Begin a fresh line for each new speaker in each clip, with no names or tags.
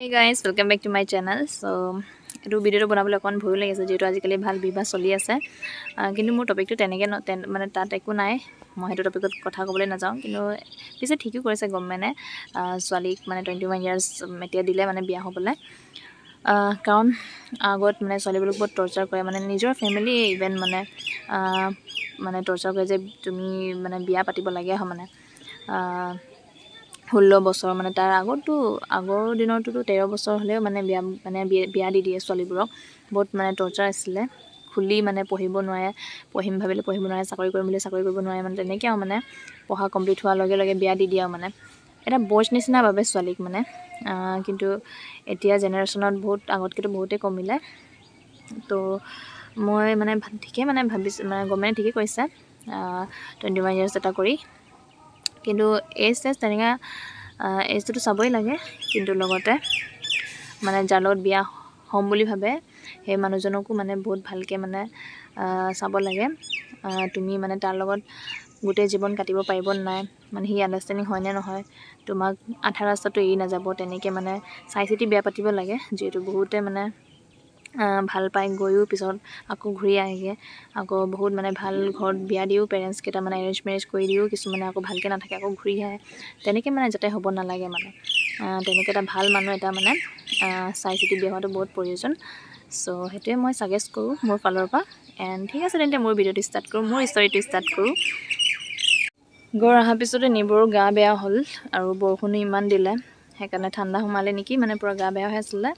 Hey guys, welcome back to my channel. So, এইটো ভিডিঅ'টো বনাবলৈ অকণ ভয়ো লাগিছে যিহেতু আজিকালি ভাল বিবাহ চলি আছে কিন্তু মোৰ টপিকটো তেনেকৈ মানে তাত একো নাই মই সেইটো টপিকত কথা ক'বলৈ নাযাওঁ কিন্তু পিছে ঠিকো কৰিছে গভৰ্ণমেণ্টে ছোৱালীক মানে 21 ইয়াৰ্ছ এতিয়া দিলে মানে বিয়া হ'বলৈ কাৰণ আগত মানে ছোৱালীবোৰক বহুত টৰ্চাৰ কৰে মানে নিজৰ ফেমিলি ইভেন মানে টৰ্চাৰ কৰে যে তুমি মানে বিয়া পাতিবলগীয়া হয় মানে 16 বছৰ মানে তাৰ আগৰ দিনততো 13 বছৰ হ'লেও মানে বিয়া দি দিয়ে ছোৱালীবোৰক বহুত মানে টৰ্চাৰ আছিলে খুলি মানে পঢ়িব নোৱাৰে ভাবিলে পঢ়িব নোৱাৰে চাকৰি কৰিম বুলি চাকৰি কৰিব নোৱাৰে মানে তেনেকৈ আৰু মানে পঢ়া কমপ্লিট হোৱাৰ লগে লগে বিয়া দি দিয়ে আৰু মানে এটা বইজ নিচিনা ভাবে ছোৱালীক মানে কিন্তু এতিয়া জেনেৰেশ্যনত বহুত আগতকৈতো বহুতেই কমিলে তো মই মানে ঠিকেই মানে ভাবিছোঁ মানে গভৰ্ণমেণ্টে ঠিকেই কৰিছে 21 ইয়াৰ্ছ এটা কৰি কিন্তু এজ তেনেকৈ এজটোতো চাবই লাগে কিন্তু লগতে মানে যাৰ লগত বিয়া হ'ম বুলি ভাবে সেই মানুহজনকো মানে বহুত ভালকৈ মানে চাব লাগে তুমি মানে তাৰ লগত গোটেই জীৱন কাটিব পাৰিব নাই মানে সি আণ্ডাৰষ্টেণ্ডিং হয়নে নহয় তোমাক আধা ৰাস্তাটো এৰি নাযাব তেনেকৈ মানে চাই চিতি বিয়া পাতিব লাগে যিহেতু বহুতে মানে ভাল পায় গৈও পিছত আকৌ ঘূৰি আহেগৈ আকৌ বহুত মানে ভাল ঘৰত বিয়া দিও পেৰেণ্টছকেইটা মানে এৰেঞ্জ মেৰেজ কৰি দিও কিছুমানে আকৌ ভালকৈ নাথাকে আকৌ ঘূৰি আহে তেনেকৈ মানে যাতে হ'ব নালাগে মানে তেনেকৈ এটা ভাল মানুহ এটা মানে চাই চিতি বিয়া হোৱাটো বহুত প্ৰয়োজন চ' সেইটোৱে মই ছাজেষ্ট কৰোঁ মোৰ ফালৰ পৰা এণ্ড ঠিক আছে তেন্তে মোৰ ভিডিঅ'টো ষ্টাৰ্ট কৰোঁ মোৰ ষ্টৰিটো ষ্টাৰ্ট কৰোঁ গড় অহাৰ পিছতে নিবৰো গা বেয়া হ'ল আৰু বৰষুণো ইমান দিলে সেইকাৰণে ঠাণ্ডা সোমালে নেকি মানে পূৰা গা বেয়া হৈ আছিলে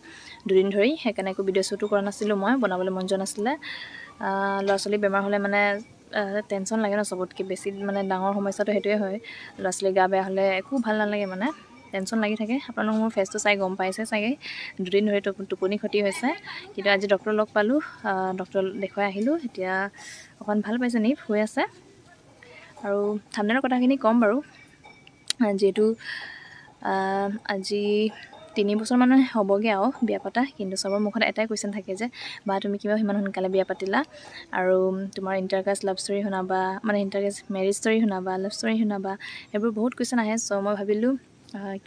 দুদিন ধৰি সেইকাৰণে একো ভিডিঅ' শ্বুটো কৰা নাছিলোঁ মই বনাবলৈ মন যোৱা নাছিলে ল'ৰা ছোৱালী বেমাৰ হ'লে মানে টেনশ্যন লাগে ন চবতকৈ বেছি মানে ডাঙৰ সমস্যাটো সেইটোৱে হয় ল'ৰা ছোৱালী গা বেয়া হ'লে একো ভাল নালাগে মানে টেনশ্যন লাগি থাকে আপোনালোক মোৰ ফেচটো চাই গম পাইছে চাগে দুদিন ধৰি টোপনি ক্ষতি হৈছে কিন্তু আজি ডক্টৰ লগ পালোঁ ডক্টৰ দেখুৱাই আহিলোঁ এতিয়া অকণ ভাল পাইছে নি হৈ আছে আৰু ঠাণ্ডাৰ কথাখিনি ক'ম বাৰু যিহেতু আজি 3 বছৰ মানুহ হ'বগৈ আৰু বিয়া পতা কিন্তু চবৰ মুখত এটাই কুৱেশ্যন থাকে যে বা তুমি কিবা সিমান সোনকালে বিয়া পাতিলা আৰু তোমাৰ ইণ্টাৰকাষ্ট লাভ ষ্টৰী শুনাবা মানে ইণ্টাৰকাষ্ট মেৰিজ ষ্টৰী শুনাবা লাভ ষ্টৰী শুনাবা এইবোৰ বহুত কুৱেশ্যন আহে চ' মই ভাবিলোঁ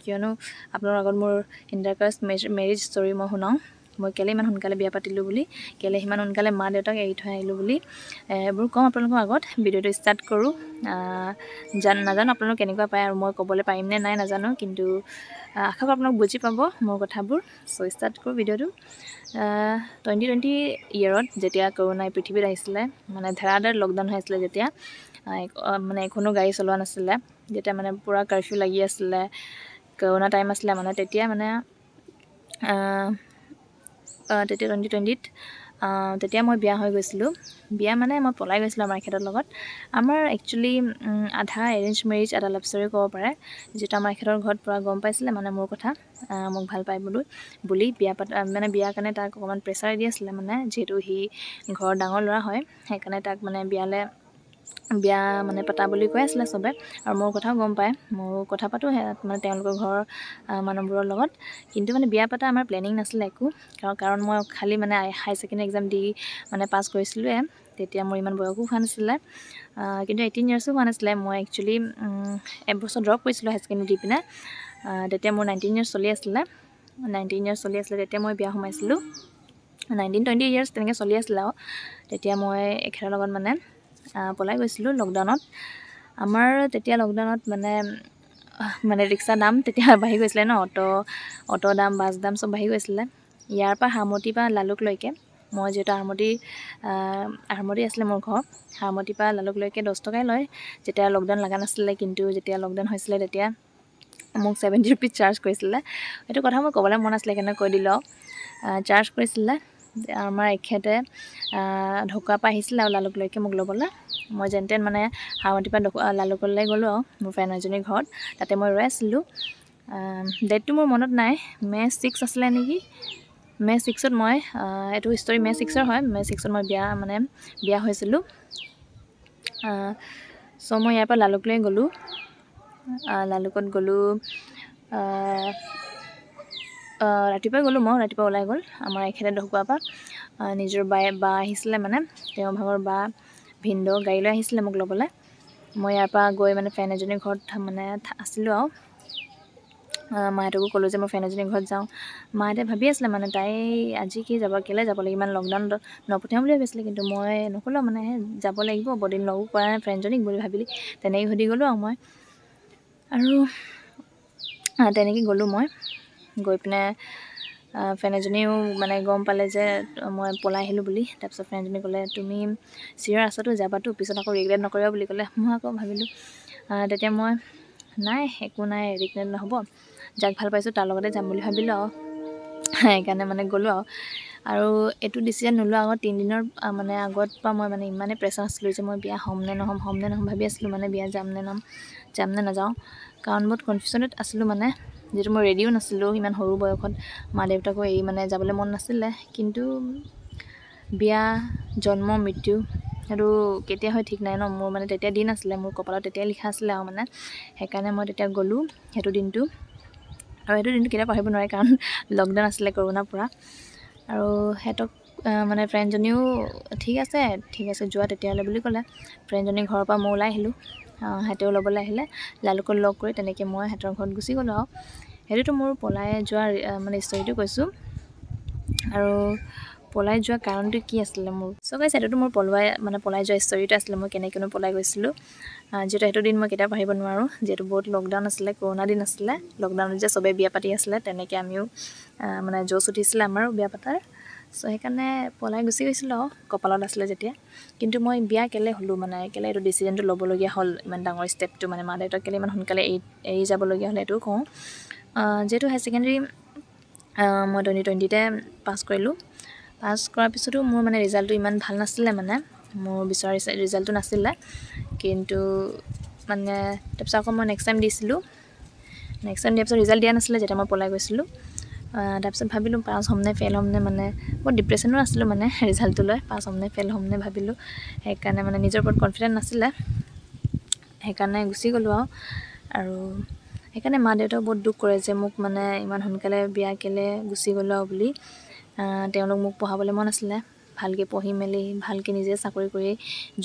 কিয়নো আপোনালোকৰ আগত মোৰ ইণ্টাৰকাষ্ট মেৰিজ ষ্টৰী মই শুনাওঁ মই কেলৈ ইমান সোনকালে বিয়া পাতিলোঁ বুলি কেলৈ সিমান সোনকালে মা দেউতাক এৰি থৈ আহিলোঁ বুলি এইবোৰ ক'ম আপোনালোকৰ আগত ভিডিঅ'টো ষ্টাৰ্ট কৰোঁ নাজানো আপোনালোক কেনেকুৱা পায় আৰু মই ক'বলৈ পাৰিমনে নাই নাজানো কিন্তু আশা কৰোঁ আপোনালোক বুজি পাব মোৰ কথাবোৰ চ' ষ্টাৰ্ট কৰোঁ ভিডিঅ'টো 2020 ইয়েৰত যেতিয়া কৰোণাই পৃথিৱীত আহিছিলে মানে ধাৰাধাৰ লকডাউন হৈ আছিলে যেতিয়া মানে এখনো গাড়ী চলোৱা নাছিলে যেতিয়া মানে পূৰা কাৰফিউ লাগি আছিলে কৰোণা টাইম আছিলে মানে তেতিয়া মানে তেতিয়া 2020ত তেতিয়া মই বিয়া হৈ গৈছিলোঁ বিয়া মানে মই পলাই গৈছিলোঁ আমাৰ এখেতৰ লগত আমাৰ একচুৱেলি আধা এৰেঞ্জ মেৰিজ আধা লাভ ষ্টৰী ক'ব পাৰে যিটো আমাৰ এখেতৰ ঘৰত পূৰা গম পাইছিলে মানে মোৰ কথা মোক ভাল পায় বুলি বিয়া মানে বিয়াৰ কাৰণে তাক অকণমান প্ৰেছাৰ দি আছিলে মানে যিহেতু সি ঘৰৰ ডাঙৰ ল'ৰা হয় সেইকাৰণে তাক মানে বিয়া মানে পতা বুলি কৈ আছিলে চবে আৰু মোৰ কথাও গম পায় মোৰ কথা পাতোঁ মানে তেওঁলোকৰ ঘৰৰ মানুহবোৰৰ লগত কিন্তু মানে বিয়া পতা আমাৰ প্লেনিং নাছিলে একো কাৰণ মই খালী মানে হাই ছেকেণ্ডেৰী এক্সাম দি মানে পাছ কৰিছিলোঁৱে তেতিয়া মোৰ ইমান বয়সো হোৱা নাছিলে কিন্তু 18 ইয়াৰ্ছো হোৱা নাছিলে মই একচুৱেলি এবছৰ ড্ৰপ কৰিছিলোঁ হাই ছেকেণ্ডেৰী দি পিনে তেতিয়া মোৰ 19 ইয়াৰ্ছ চলি আছিলে তেতিয়া মই বিয়া সোমাইছিলোঁ 19-20 ইয়াৰ্ছ তেনেকৈ চলি আছিলে আৰু তেতিয়া মই এখেতৰ লগত মানে পলাই গৈছিলোঁ লকডাউনত আমাৰ তেতিয়া লকডাউনত মানে ৰিক্সাৰ দাম তেতিয়া বাঢ়ি গৈছিলে ন অটো দাম বাছ দাম চব বাঢ়ি গৈছিলে ইয়াৰ পৰা হাৰমতিৰ পৰা লালুকলৈকে মই যিহেতু আৰমতি আছিলে মোৰ ঘৰ হাৰমতিৰ পৰা লালুকলৈকে 10 টকাই লয় যেতিয়া লকডাউন লগা নাছিলে কিন্তু যেতিয়া লকডাউন হৈছিলে তেতিয়া মোক 70 ৰুপিজ চাৰ্জ কৰিছিলে এইটো কথা মই ক'বলৈ মন আছিলে সেইকাৰণে কৈ দিলোঁ চাৰ্জ কৰিছিলে আমাৰ এখেতে ঢকুৱাৰ পৰা আহিছিলে আৰু লালুকলৈকে মোক ল'বলৈ মই যেনতেন মানে হাৰমতিৰ পৰা লালুকলৈ গ'লোঁ আৰু মোৰ ফ্ৰেণ্ড এজনীৰ ঘৰত তাতে মই ৰৈ আছিলোঁ ডেটটো মোৰ মনত নাই মে' 6 আছিলে নেকি মে' 6ত মই এইটো ষ্টৰি মে' 6ৰ হয় মে' 6ত মই বিয়া হৈছিলোঁ চ' মই ইয়াৰ পৰা লালুকলৈ গ'লোঁ লালুকত গ'লোঁ ৰাতিপুৱাই গ'লোঁ মই ৰাতিপুৱা ওলাই গ'ল আমাৰ এখেতে ঢকুৱাৰ পৰা নিজৰ বা আহিছিলে মানে তেওঁৰ ভাগৰ বা ভিনদেউ গাড়ী লৈ আহিছিলে মোক ল'বলৈ মই ইয়াৰ পৰা গৈ মানে ফ্ৰেণ্ড এজনীৰ ঘৰত মানে আছিলোঁ আৰু মাহঁতকো ক'লোঁ যে মই ফ্ৰেণ্ড এজনীৰ ঘৰত যাওঁ। মাহঁতে ভাবি আছিলে মানে তাই আজি কি যাব, কেলৈ যাব লাগে, ইমান লকডাউন নপঠিয়াম বুলি ভাবিছিলে, কিন্তু মই নক'লোঁ মানে যাব লাগিব, বহুদিন লগো কৰা নাই ফ্ৰেণ্ডজনীক বুলি ভাবিলি তেনেকৈ সুধি গ'লোঁ আৰু তেনেকৈ গ'লোঁ মই। গৈ পিনে ফ্ৰেণ্ড এজনীও মানে গম পালে যে মই পলাই আহিলোঁ বুলি। তাৰপিছত ফ্ৰেণ্ডজনী ক'লে তুমি চিয়ৰ আছাতো, যাবাতো, পিছত আকৌ ৰিগ্ৰেট নকৰিবা বুলি ক'লে। মই আকৌ ভাবিলোঁ তেতিয়া মই নাই একো নাই, ৰিগ্ৰেট নহ'ব, যাক ভাল পাইছোঁ তাৰ লগতে যাম বুলি ভাবিলোঁ সেইকাৰণে মানে গ'লোঁ আৰু এইটো ডিচিশ্যন নোলোৱা আগত 3 দিনৰ মানে আগত পৰা মই মানে ইমানেই প্ৰেছাৰ আছিলোঁ যে মই বিয়া হ'ম নে নহ'ম ভাবি আছিলোঁ মানে বিয়া যাম নে নাযাওঁ, কাৰণ বহুত কনফিউজনত আছিলোঁ মানে, যিহেতু মই ৰেডিও নাছিলোঁ ইমান সৰু বয়সত, মা দেউতাকো এৰি মানে যাবলৈ মন নাছিলে। কিন্তু বিয়া, জন্ম, মৃত্যু সেইটো কেতিয়া হয় ঠিক নাই ন, মোৰ মানে তেতিয়া দিন আছিলে, মোৰ কপালত তেতিয়া লিখা আছিলে মানে সেইকাৰণে মই তেতিয়া গ'লোঁ সেইটো দিনটো। আৰু সেইটো দিনটো কেতিয়াও পাহৰিব নোৱাৰে, কাৰণ লকডাউন আছিলে, কৰোণাৰ পৰা। আৰু সিহঁতক মানে ফ্ৰেণ্ডজনীও ঠিক আছে যোৱা তেতিয়াহ'লে বুলি ক'লে। ফ্ৰেণ্ডজনীৰ ঘৰৰ পৰা মই ওলাই আহিলোঁ, সিহঁতেও ল'বলৈ আহিলে, লালুকত লগ কৰি তেনেকৈ মই সিহঁতৰ ঘৰত গুচি গ'লোঁ সেইটোতো মোৰ পলাই যোৱাৰ মানে ষ্টৰিটো কৈছোঁ। আৰু পলাই যোৱা কাৰণটো কি আছিলে মোৰ, গাইছ সেইটোতো মোৰ পলাই যোৱা ষ্টৰিটো আছিলে, মই কেনেকৈনো পলাই গৈছিলোঁ। যিহেতু সেইটো দিন মই কেতিয়াও পাহৰিব নোৱাৰোঁ, যিহেতু বহুত লকডাউন আছিলে, কৰোণা দিন আছিলে, লকডাউনত যে চবেই বিয়া পাতি আছিলে, তেনেকৈ আমিও মানে জোচ উঠিছিলে আমাৰো বিয়া পাতাৰ। সেইকাৰণে পলাই গুচি গৈছিলোঁ কপালত আছিলে যেতিয়া। কিন্তু মই বিয়া কেলৈ হ'লোঁ, মানে কেলৈ এইটো ডিচিশ্যনটো ল'বলগীয়া হ'ল, ইমান ডাঙৰ ষ্টেপটো, মানে মা দেউতাক কেলৈ ইমান সোনকালে এৰি যাবলগীয়া হ'ল এইটোও কওঁ। যিহেতু হায়াৰ ছেকেণ্ডেৰী মই 2020তে পাছ কৰিলোঁ। পাছ কৰাৰ পিছতো মোৰ মানে ৰিজাল্টটো ইমান ভাল নাছিলে, মানে মোৰ বিচৰা ৰিজাল্টটো নাছিলে। কিন্তু মানে তাৰপিছত আকৌ মই নেক্সট টাইম দিছিলোঁ, দিয়াৰ পিছত ৰিজাল্ট দিয়া নাছিলে যেতিয়া মই পলাই গৈছিলোঁ। তাৰপিছত ভাবিলোঁ পাছ হ'ম নে ফেইল হ'ম নে, মানে বহুত ডিপ্ৰেশ্যনো আছিলোঁ মানে ৰিজাল্টটো লৈ, পাছ হ'ম নে ফেইল হ'ম নে ভাবিলোঁ। সেইকাৰণে মানে নিজৰ ওপৰত কনফিডেণ্ট নাছিলে, সেইকাৰণে গুচি গ'লোঁ আৰু সেইকাৰণে মা দেউতাও বহুত দুখ কৰে যে মোক মানে ইমান সোনকালে বিয়া কেলৈ গুচি গ'লোঁ বুলি। তেওঁলোক মোক পঢ়াবলৈ মন আছিলে, ভালকৈ পঢ়ি মেলি ভালকৈ নিজে চাকৰি কৰি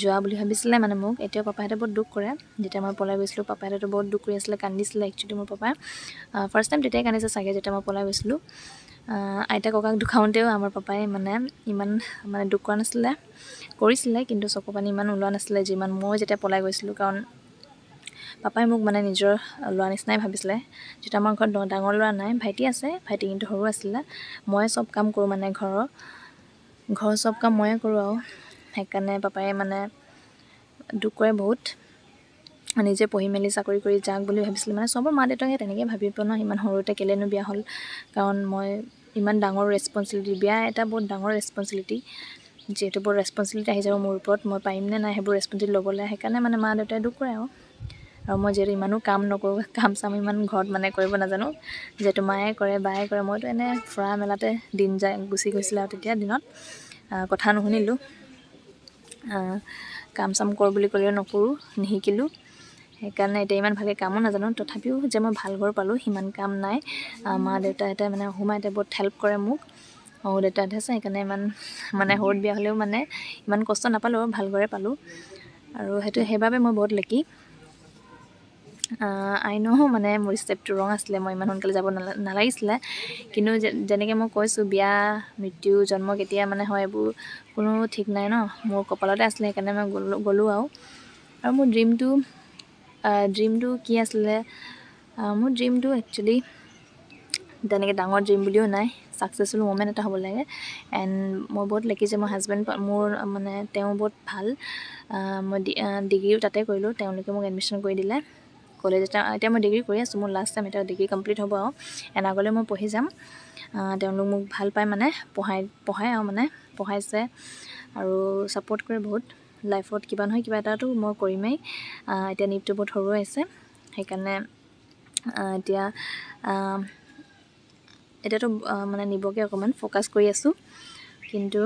যোৱা বুলি ভাবিছিলে মানে মোক। এতিয়াও পাপাহঁতে বহুত দুখ কৰে, যেতিয়া মই পলাই গৈছিলোঁ পাপাহঁতেতো বহুত দুখ কৰি আছিলে, কান্দিছিলে একচুৱেলি মোৰ পাপাই। ফাৰ্ষ্ট টাইম তেতিয়াই কান্দিছে চাগে যেতিয়া মই পলাই গৈছিলোঁ। আইতা ককাক দুখাওঁতেও আমাৰ পাপাই মানে ইমান মানে দুখ কৰা নাছিলে, কৰিছিলে, কিন্তু চকু পানী ইমান ওলোৱা নাছিলে যিমান মই যেতিয়া পলাই গৈছিলোঁ, কাৰণ পাপাই মোক মানে নিজৰ ল'ৰা নিচিনাই ভাবিছিলে। যেতিয়া আমাৰ ঘৰত ডাঙৰ ল'ৰা নাই, ভাইটি আছে, ভাইটি কিন্তু সৰু আছিলে। ময়ে চব কাম কৰোঁ মানে ঘৰৰ চব কাম ময়ে কৰোঁ সেইকাৰণে পাপাই মানে দুখ কৰে বহুত। নিজে পঢ়ি মেলি চাকৰি কৰি যাওক বুলি ভাবিছিলোঁ, মানে চবৰ মা দেউতাকে তেনেকৈ ভাবিব ন, ইমান সৰুতে কেলৈনো বিয়া হ'ল, কাৰণ মই ইমান ডাঙৰ ৰেচপনচিবিলিটি, বিয়া এটা বহুত ডাঙৰ ৰেচপনচিবিলিটি, যিহেতু বহুত ৰেচপনচিবিলিটি আহি যাব মোৰ ওপৰত, মই পাৰিম নে নাই সেইবোৰ ৰেচপনচিবিলিটি ল'বলৈ। সেইকাৰণে মানে মা দেউতাই দুখ কৰে আৰু মই যিহেতু ইমানো কাম নকৰোঁ, কাম চাম ইমান ঘৰত মানে কৰিব নাজানো, যিহেতু মায়ে কৰে বায়ে কৰে, মইতো এনেই ফুৰা মেলাতে দিন গুচি গৈছিলে। আৰু তেতিয়া দিনত কথা নুশুনিলোঁ, কাম চাম কৰ বুলি ক'লেও নকৰোঁ, নিশিকিলোঁ। সেইকাৰণে এতিয়া ইমান ভালকৈ কামো নাজানো, তথাপিও যে মই ভাল ঘৰ পালোঁ সিমান কাম নাই। মা দেউতাহঁতে মানে সোমাইতে বহুত হেল্প কৰে মোক, সৰু দেউতাহঁতে আছে, সেইকাৰণে ইমান মানে সৰুত বিয়া হ'লেও মানে ইমান কষ্ট নাপালোঁ, ভাল ঘৰে পালোঁ। আৰু সেইবাবে মই বহুত লাকি। আই ন মানে মোৰ ষ্টেপটো ৰং আছিলে, মই ইমান সোনকালে যাব নালাগিছিলে, কিন্তু যেনেকৈ মই কৈছোঁ বিয়া, মৃত্যু, জন্ম কেতিয়া মানে হয় এইবোৰ কোনো ঠিক নাই ন, মোৰ কপালতে আছিলে। সেইকাৰণে মই গ'লোঁ আৰু মোৰ ড্ৰিমটো কি আছিলে, মোৰ ড্ৰিমটো একচুৱেলি তেনেকৈ ডাঙৰ ড্ৰিম বুলিও নাই, ছাকচেছফুল ওমেন এটা হ'ব লাগে। এণ্ড মই বহুত লাকি যে মোৰ হাজবেণ্ড মোৰ মানে তেওঁ বহুত ভাল। মই ডিগ্ৰীও তাতে কৰিলোঁ, তেওঁলোকে মোক এডমিশ্যন কৰি দিলে কলেজ এতিয়া মই ডিগ্ৰী কৰি আছোঁ, মোৰ লাষ্ট টাইম এতিয়া ডিগ্ৰী কমপ্লিট হ'ব আগলৈ মই পঢ়ি যাম। তেওঁলোক মোক ভাল পায় মানে পঢ়ায় মানে পঢ়াইছে আৰু ছাপোৰ্ট কৰে বহুত। লাইফত কিবা নহয় কিবা এটাতো মই কৰিমেই। এতিয়া নিটটো বহুত সৰু আছে, সেইকাৰণে এতিয়াতো মানে নিবকে অকণমান ফ'কাছ কৰি আছোঁ, কিন্তু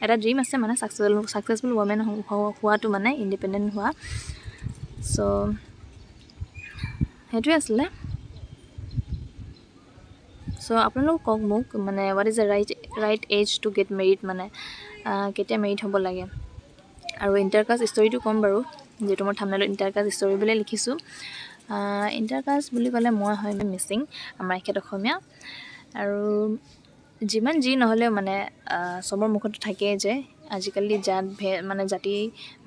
এটা ড্ৰিম আছে মানে ছাকচেছফুল ওমেন হোৱাটো, মানে ইণ্ডিপেণ্ডেণ্ট হোৱা। চ' সেইটোৱে আছিলে। চ' আপোনালোক কওক মোক, মানে what is the right age to get married, মানে কেতিয়া মেৰিড হ'ব লাগে। আৰু ইণ্টাৰকাষ্ট ষ্টৰিটো ক'ম বাৰু, যিহেতু মই থাম্বনেইলত ইণ্টাৰকাষ্ট ষ্টৰি বুলিয়ে লিখিছোঁ। ইণ্টাৰকাষ্ট বুলি ক'লে মই হয় মিচিং, আমাৰ এখেত অসমীয়া। আৰু যিমান যি নহ'লেও মানে চবৰ মুখতো থাকেই যে আজিকালি জাতি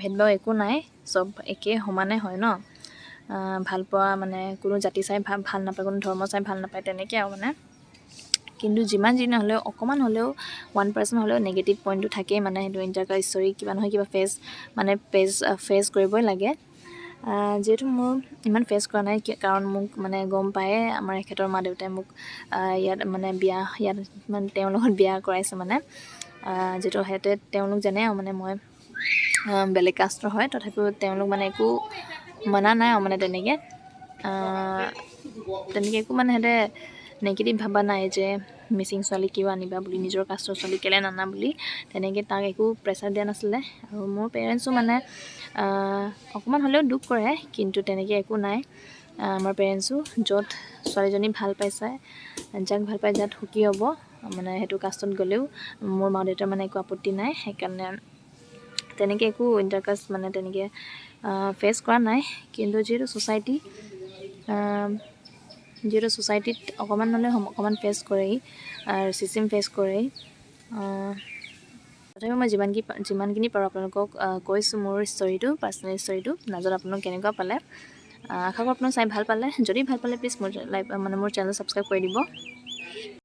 ভেদভাৱ একো নাই, চব একেই সমানে হয় ন। ভাল পোৱা মানে কোনো জাতি চাই ভাল নাপায়, কোনো ধৰ্ম চাই ভাল নাপায়, তেনেকৈ আৰু মানে। কিন্তু যিমান যি নহ'লেও অকণমান হ'লেও 1% হ'লেও নিগেটিভ পইণ্টটো থাকেই মানে। সেইটো ইণ্টাৰকাষ্ট ষ্টৰী কিবা নহয় কিবা ফেচ কৰিবই লাগে। যিহেতু মোৰ ইমান ফেচ কৰা নাই, কাৰণ মোক মানে গম পায়ে আমাৰ এখেতৰ মা দেউতাই মোক ইয়াত মানে তেওঁৰ লগত বিয়া কৰাইছে মানে। যিহেতু তেওঁলোক জানে আৰু মানে মই বেলেগ কাষ্টৰ হয়, তথাপিও তেওঁলোক মানে একো মনা নাই আৰু মানে তেনেকৈ একো মানে সিহঁতে নিগেটিভ ভাবা নাই যে মিচিং ছোৱালী কিয় আনিবা বুলি, নিজৰ কাষ্টৰ ছোৱালী কেলৈ নানা বুলি, তেনেকৈ তাক একো প্ৰেছাৰ দিয়া নাছিলে। আৰু মোৰ পেৰেণ্টছো মানে অকণমান হ'লেও দুখ কৰে, কিন্তু তেনেকৈ একো নাই। আমাৰ পেৰেণ্টছো য'ত ছোৱালীজনী ভাল পাইছে, যাক ভাল পাই যাত সুখী হ'ব, মানে সেইটো কাষ্টত গ'লেও মোৰ মা দেউতাৰ মানে একো আপত্তি নাই। সেইকাৰণে তেনেকৈ একো ইণ্টাৰকাষ্ট মানে তেনেকৈ ফেচ কৰা নাই। কিন্তু যিহেতু ছ'চাইটিত অকণমান হ'লেও অকণমান ফেচ কৰেই, ৰেচিজম ফেচ কৰেই। তথাপিও মই যিমানখিনি পাৰোঁ আপোনালোকক কৈছোঁ মোৰ পাৰ্চনেল ষ্টৰিটো। নাজানো আপোনালোক কেনেকুৱা পালে। আশা কৰোঁ আপোনালোক চাই ভাল পালে। যদি ভাল পালে প্লিজ মোৰ চেনেল ছাবস্ক্ৰাইব কৰি দিব।